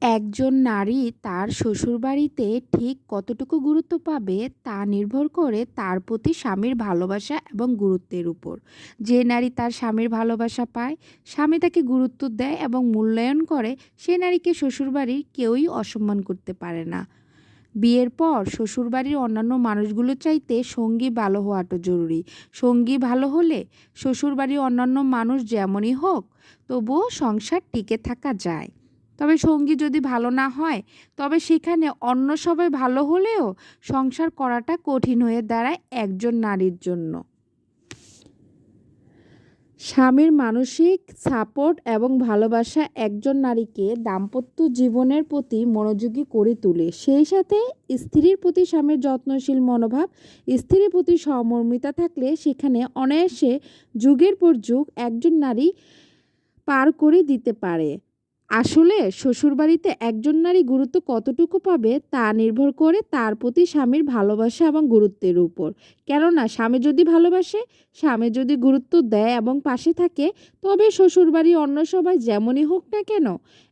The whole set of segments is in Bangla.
একজন নারী তার শ্বশুরবাড়িতে ঠিক কতটুকু গুরুত্ব পাবে তা নির্ভর করে তার প্রতি স্বামীর ভালোবাসা এবং গুরুত্বের উপর। যে নারী তার স্বামীর ভালোবাসা পায়, স্বামী তাকে গুরুত্ব দেয় এবং মূল্যায়ন করে, সে নারীকে শ্বশুরবাড়ির কেউই অসম্মান করতে পারে না। বিয়ের পর শ্বশুরবাড়ির অন্যান্য মানুষগুলো চাইতে সঙ্গী ভালো হওয়াটা জরুরি। সঙ্গী ভালো হলে শ্বশুরবাড়ির অন্যান্য মানুষ যেমনই হোক, তবুও সংসার টিকে থাকা যায়। তবে সঙ্গী যদি ভালো না হয়, তবে সেখানে অন্য সবাই ভালো হলেও সংসার করাটা কঠিন হয়ে দাঁড়ায় একজন নারীর জন্য। স্বামীর মানসিক সাপোর্ট এবং ভালোবাসা একজন নারীকে দাম্পত্য জীবনের প্রতি মনোযোগী করে তোলে। সেই সাথে স্ত্রীর প্রতি স্বামীর যত্নশীল মনোভাব, স্ত্রীর প্রতি সহমর্মিতা থাকলে সেখানে অনায়াসে যুগের পর যুগ একজন নারী পার করে দিতে পারে। আসলে শ্বশুরবাড়িতে একজন নারী গুরুত্ব কতটুকু পাবে তা নির্ভর করে তার প্রতি স্বামীর ভালোবাসা এবং গুরুত্বের উপর। কেননা স্বামী যদি ভালোবাসে, স্বামী যদি গুরুত্ব দেয় এবং পাশে থাকে, তবে শ্বশুরবাড়ির অন্য সবাই যেমনই হোক না কেন,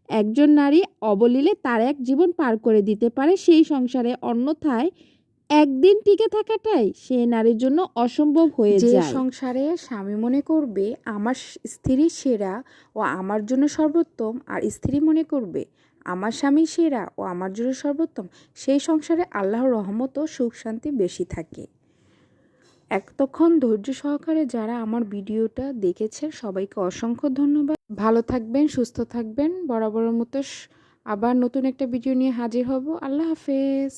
একজন নারী অবলীলে তার এক জীবন পার করে দিতে পারে সেই সংসারে। অন্যথায় একদিন টিকে থাকাটাই সেই নারীর জন্য অসম্ভব হয়ে যায়। যে সংসারে স্বামী মনে করবে আমার স্ত্রী সেরা ও আমার জন্য সর্বোত্তম, আর স্ত্রী মনে করবে আমার স্বামী সেরা ও আমার জন্য সর্বোত্তম, সেই সংসারে আল্লাহর রহমত ও সুখ শান্তি বেশি থাকে। এতক্ষণ ধৈর্য সহকারে যারা আমার ভিডিওটা দেখেছেন সবাইকে অসংখ্য ধন্যবাদ। ভালো থাকবেন, সুস্থ থাকবেন। বরাবরের মতো আবার নতুন একটা ভিডিও নিয়ে হাজির হব। আল্লাহ হাফেজ।